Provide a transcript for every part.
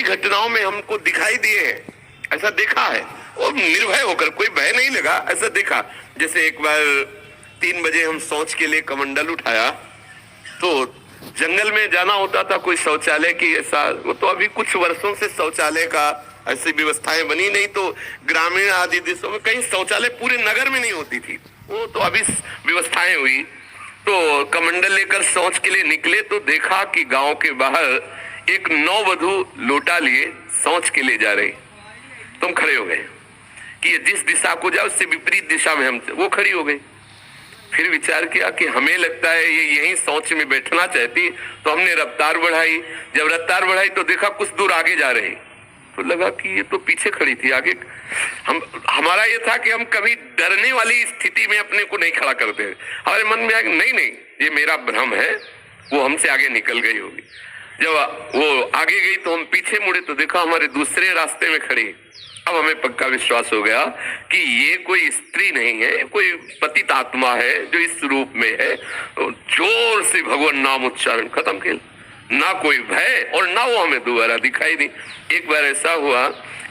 कई घटनाओं में हमको दिखाई दिए हैं, ऐसा देखा है, और निर्भय होकर, कोई भय नहीं लगा, ऐसा देखा। जैसे एक बार 3 बजे हम शौच के लिए कमंडल उठाया, तो जंगल में जाना होता था, कोई शौचालय की ऐसा, वो तो अभी कुछ वर्षों से शौचालय का ऐसी व्यवस्थाएं बनी नहीं, तो ग्रामीण आदि देशों में कहीं शौचालय पूरे नगर में नहीं होती थी, वो तो अभी व्यवस्थाएं हुई। तो कमंडल लेकर शौच के लिए निकले तो देखा कि गांव के बाहर एक नववधु लोटा लिए शौच के लिए जा रही। तुम खड़े हो गए कि ये जिस दिशा को जाए उससे विपरीत दिशा में हम, वो खड़ी हो गई। फिर विचार किया कि हमें लगता है ये यहीं शौच में बैठना चाहती, तो हमने रफ्तार बढ़ाई। जब रफ्तार बढ़ाई तो देखा कुछ दूर आगे जा रही, तो लगा कि ये तो पीछे खड़ी थी, आगे। हमारा ये था कि हम कभी डरने वाली स्थिति में अपने को नहीं खड़ा करते। हमारे मन में आया कि नहीं नहीं, ये मेरा भ्रम है, वो हमसे आगे निकल गई होगी। जब वो आगे गई तो हम पीछे मुड़े तो देखा हमारे दूसरे रास्ते में खड़ी। अब हमें पक्का विश्वास हो गया कि ये कोई स्त्री नहीं है, कोई पतित आत्मा है जो इस रूप में है। तो जोर से भगवान नाम उच्चारण खत्म किया, ना कोई भय और ना वो हमें दोबारा दिखाई दी। एक बार ऐसा हुआ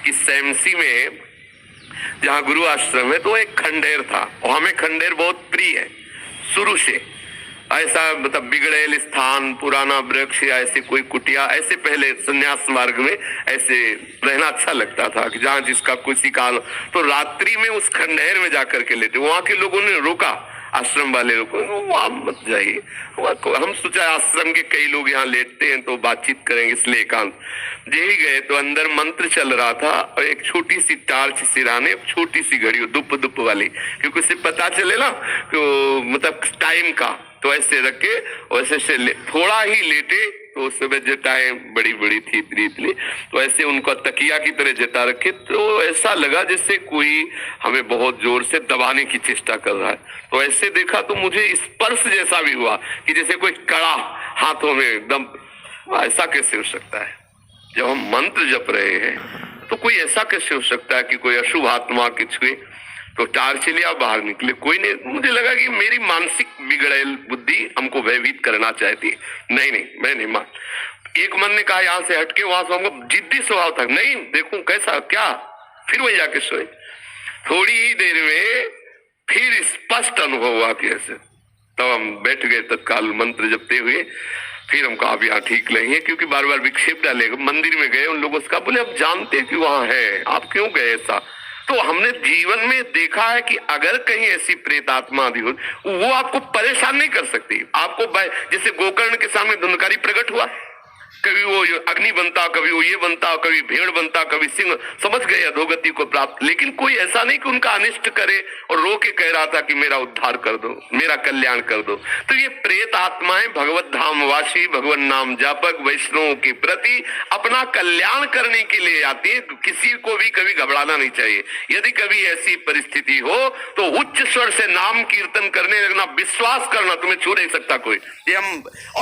कि सैमसी में जहाँ गुरु आश्रम है, तो एक खंडेर था, और हमें खंडेर बहुत प्रिय है शुरू से। ऐसा मतलब बिगड़ेल स्थान, पुराना वृक्ष या ऐसे कोई कुटिया, ऐसे पहले संन्यास मार्ग में ऐसे रहना अच्छा लगता था कि जहाँ जिसका किसी काल, तो रात्रि में उस खंडहर में जाकर के लेते। वहां के लोगों ने रोका, आश्रम वाले लोग, वहां मत जाइए। हम सोचा आश्रम के कई लोग यहाँ लेटते हैं तो बातचीत करेंगे, इसलिए एकांत। यही गए तो अंदर मंत्र चल रहा था, और एक छोटी सी टार्च सिराने, छोटी सी घड़ी दुप दुप वाली, क्योंकि उससे पता चले ना तो मतलब टाइम का, तो ऐसे रखे वैसे से थोड़ा ही लेटे, तो उस समय जटाएं बड़ी बड़ी थी इतनी, तो ऐसे उनको तकिया की तरह जटा रखे, तो ऐसा लगा जैसे कोई हमें बहुत जोर से दबाने की चेष्टा कर रहा है। तो ऐसे देखा तो मुझे स्पर्श जैसा भी हुआ कि जैसे कोई कड़ा हाथों में एकदम। ऐसा कैसे हो सकता है? जब हम मंत्र जप रहे हैं तो कोई ऐसा कैसे हो सकता है कि कोई अशुभ आत्मा किसी, तो टार्च लिया बाहर निकले, कोई नहीं। मुझे लगा कि मेरी मानसिक बिगड़ेल बुद्धि हमको भयभीत करना चाहती है। नहीं नहीं, मैं नहीं मान। एक मन ने कहा यहाँ से हटके, वहां से हमको जिद्दी स्वभाव था, नहीं देखूं कैसा क्या, फिर वही जाके सोए। थोड़ी ही देर में फिर स्पष्ट अनुभव हुआ कि ऐसे, तब हम बैठ गए तत्काल मंत्र जपते हुए। फिर हम कहा अब यहाँ ठीक नहीं है, क्योंकि बार बार विक्षेप डालेगा। मंदिर में गए, उन लोगों से कहा, बोले अब जानते कि वहां है, आप क्यों गए ऐसा? तो हमने जीवन में देखा है कि अगर कहीं ऐसी प्रेत आत्मा आदि हो, वो आपको परेशान नहीं कर सकती। आपको जैसे गोकर्ण के सामने धुंधकारी प्रकट हुआ, कभी वो अग्नि बनता, कभी वो ये बनता, कभी भेड़ बनता, कभी सिंह, समझ गए अधोगति को प्राप्त। लेकिन कोई ऐसा नहीं कि उनका अनिष्ट करे और रो के कह रहा था कि मेरा उद्धार कर दो, मेरा कल्याण कर दो। तो ये प्रेत आत्माएं भगवत धाम वासी, भगवान नाम जापक वैष्णवों के प्रति अपना कल्याण करने के लिए आती है। किसी को भी कभी घबराना नहीं चाहिए। यदि कभी ऐसी परिस्थिति हो तो उच्च स्वर से नाम कीर्तन करने लगना, विश्वास करना, तुम्हें छू नहीं सकता कोई। ये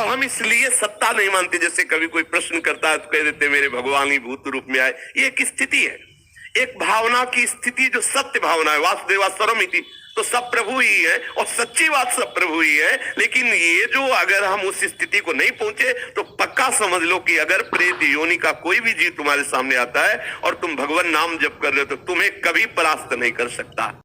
हम इसलिए सत्ता नहीं मानते। जैसे कभी कोई प्रश्न करता है तो कह देते मेरे भगवान ही भूत रूप में आए। ये एक स्थिति है, एक भावना की स्थिति जो सत्य भावना है। वासुदेवा सर्वमिति, तो सब प्रभु ही है, और सच्ची बात सब प्रभु ही है। लेकिन ये जो अगर हम उस स्थिति को नहीं पहुंचे तो पक्का समझ लो कि अगर प्रेत योनि का कोई भी जीव तुम्हारे सामने आता है और तुम भगवान नाम जप कर रहे हो तो तुम्हें कभी परास्त नहीं कर सकता।